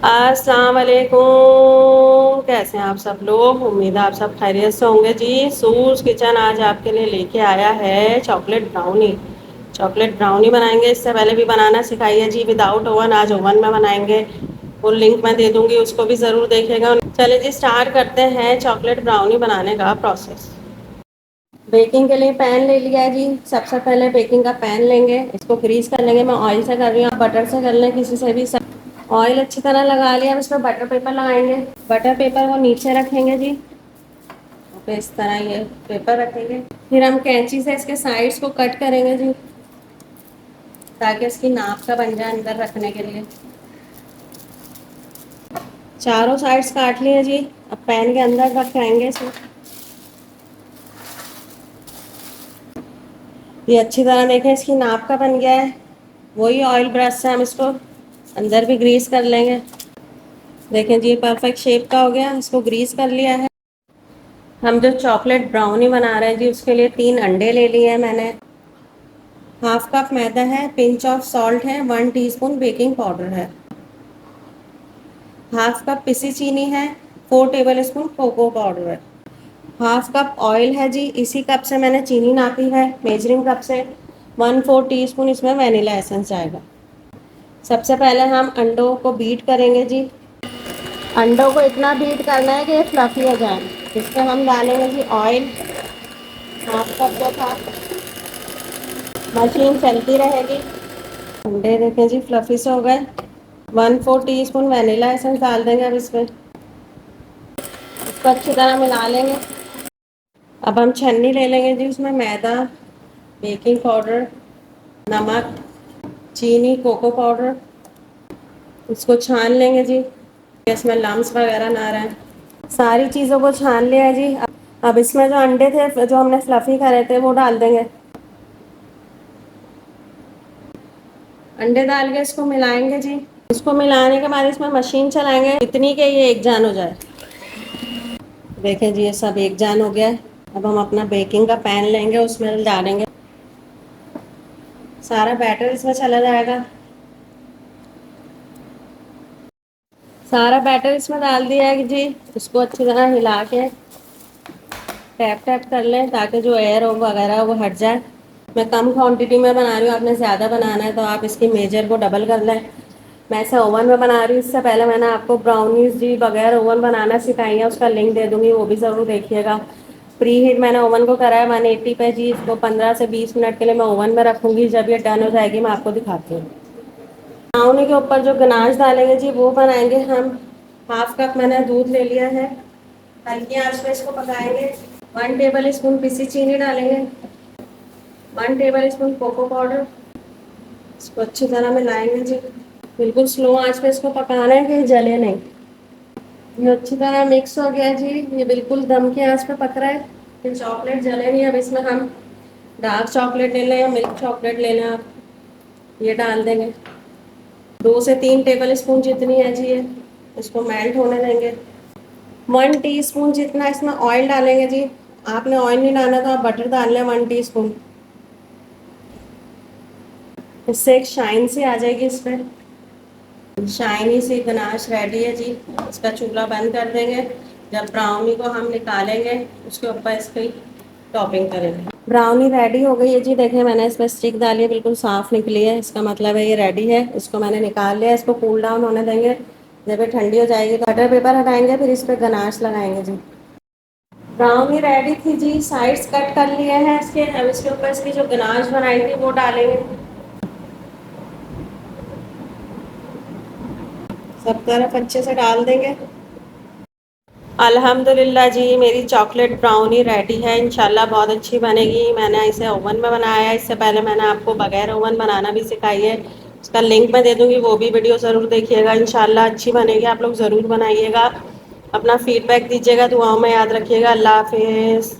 अस्सलाम वालेकुम। कैसे हैं आप सब लोग? उम्मीद है आप सब खैरियत से होंगे जी। सूज किचन आज आपके लिए लेके आया है चॉकलेट ब्राउनी। चॉकलेट ब्राउनी बनाएंगे। इससे पहले भी बनाना सिखाई है जी विदाउट ओवन। आज ओवन में बनाएंगे। वो लिंक मैं दे दूंगी, उसको भी ज़रूर देखिएगा। चलिए जी स्टार्ट करते हैं चॉकलेट ब्राउनी बनाने का प्रोसेस। बेकिंग के लिए पैन ले लिया है जी। सबसे पहले बेकिंग का पैन लेंगे, इसको ग्रीस कर लेंगे। मैं ऑयल से कर रही हूँ, आप बटर से कर लें, किसी से भी। ऑयल अच्छी तरह लगा लिया। अब इसमें बटर पेपर लगाएंगे। बटर पेपर को नीचे रखेंगे जी। फिर इस तरह ये पेपर रखेंगे। फिर हम कैंची से इसके साइड्स को कट करेंगे जी, ताकि इसकी नाप का बन जाए अंदर रखने के लिए। चारों साइड्स काट लिए जी। अब पैन के अंदर रखेंगे इसमें। ये अच्छी तरह देखें इसकी नाप का बन गया है। वही ऑयल ब्रश से हम इसको अंदर भी ग्रीस कर लेंगे। देखें जी परफेक्ट शेप का हो गया, इसको ग्रीस कर लिया है। हम जो चॉकलेट ब्राउनी बना रहे हैं जी, उसके लिए 3 अंडे ले लिए हैं मैंने। हाफ कप मैदा है, पिंच ऑफ सॉल्ट है, 1 टीस्पून बेकिंग पाउडर है, हाफ कप पिसी चीनी है, 4 टेबल स्पून कोको पाउडर है, हाफ कप ऑयल है जी। इसी कप से मैंने चीनी नापी है, मेजरिंग कप से। 1/4 टीस्पून इसमें वनीला एसेंस जाएगा। सबसे पहले हम अंडों को बीट करेंगे जी। अंडों को इतना बीट करना है कि ये फ्लफी हो जाए। इसमें हम डालेंगे जी ऑयल, हाफ कप जो था। मशीन चलती रहेगी। अंडे देखें जी फ्लफी से हो गए। 1/4 टीस्पून वनीला एसेंस डाल देंगे अब इसमें। इसको अच्छी तरह मिला लेंगे। अब हम छन्नी ले लेंगे जी, उसमें मैदा, बेकिंग पाउडर, नमक, चीनी, कोको पाउडर, इसको छान लेंगे जी, इसमें लम्स वगैरह ना रहें। सारी चीज़ों को छान लिया है जी। अब इसमें जो अंडे थे जो हमने फ्लफी करे थे वो डाल देंगे। अंडे डाल के इसको मिलाएंगे जी। इसको मिलाने के बाद इसमें मशीन चलाएंगे इतनी कि ये एक जान हो जाए। देखें जी ये सब एक जान हो गया है। अब हम अपना बेकिंग का पैन लेंगे, उसमें डालेंगे। सारा बैटर इसमें चला जाएगा। सारा बैटर इसमें डाल दिया है जी। इसको अच्छी तरह हिला के टैप टैप कर लें, ताकि जो एयर हो वगैरह वो हट जाए। मैं कम क्वांटिटी में बना रही हूँ, आपने ज़्यादा बनाना है तो आप इसकी मेजर को डबल कर लें। मैं इसे ओवन में बना रही हूँ। इससे पहले मैंने आपको ब्राउनीज जी बगैर ओवन बनाना सिखाई है, उसका लिंक दे दूँगी, वो भी ज़रूर देखिएगा। प्री हीट मैंने ओवन को करा है 180 पे जी। इसको 15 से 20 मिनट के लिए मैं ओवन में रखूँगी। जब ये डन हो जाएगी मैं आपको दिखाती हूँ। ब्राउनी के ऊपर जो गनाश डालेंगे जी वो बनाएंगे हम। हाफ कप मैंने दूध ले लिया है, हल्की आंच पे इसको पकाएंगे। 1 टेबल स्पून पिसी चीनी डालेंगे, 1 टेबल स्पून कोको पाउडर। इसको अच्छी तरह मिलाएंगे जी। बिल्कुल स्लो आंच पे इसको पकाना है कि जले नहीं। ये अच्छी तरह मिक्स हो गया जी। ये बिल्कुल दम की आंच पे पक रहा है, फिर चॉकलेट जले नहीं। अब इसमें हम डार्क चॉकलेट ले लें या मिल्क चॉकलेट ले लें, आप ये डाल देंगे। 2 से 3 टेबल स्पून जितनी है जी ये। इसको मेल्ट होने देंगे। 1 टीस्पून जितना इसमें ऑयल डालेंगे जी। आपने ऑयल नहीं डालना तो आप बटर डाल लें 1 टीस्पून। इससे एक शाइन सी आ जाएगी इस पर। शाइनी सी गनाश रेडी है जी। इसका चूल्हा बंद कर देंगे। जब ब्राउनी को हम निकालेंगे उसके ऊपर इसकी टॉपिंग करेंगे। ब्राउनी रेडी हो गई है जी। देखें मैंने इस पर स्टिक डाली है, बिल्कुल साफ़ निकली है। इसका मतलब है ये रेडी है। इसको मैंने निकाल लिया। इसको कूल डाउन होने देंगे। जब ये ठंडी हो जाएगी तो बटर पेपर हटाएंगे, फिर इस पर गनाश लगाएंगे जी। ब्राउनी रेडी थी जी। साइड्स कट कर लिए हैं इसके। अब इसके ऊपर इसकी जो गनाश बनाई थी वो डालेंगे। सब तरफ अच्छे से डाल देंगे। अल्हम्दुलिल्लाह जी मेरी चॉकलेट ब्राउनी रेडी है। इंशाल्लाह बहुत अच्छी बनेगी। मैंने इसे ओवन में बनाया है। इससे पहले मैंने आपको बगैर ओवन बनाना भी सिखाई है, उसका लिंक मैं दे दूँगी, वो भी वीडियो ज़रूर देखिएगा। इंशाल्लाह अच्छी बनेगी। आप लोग ज़रूर बनाइएगा, अपना फीडबैक दीजिएगा, दुआओं में याद रखिएगा। अल्लाह हाफिज़।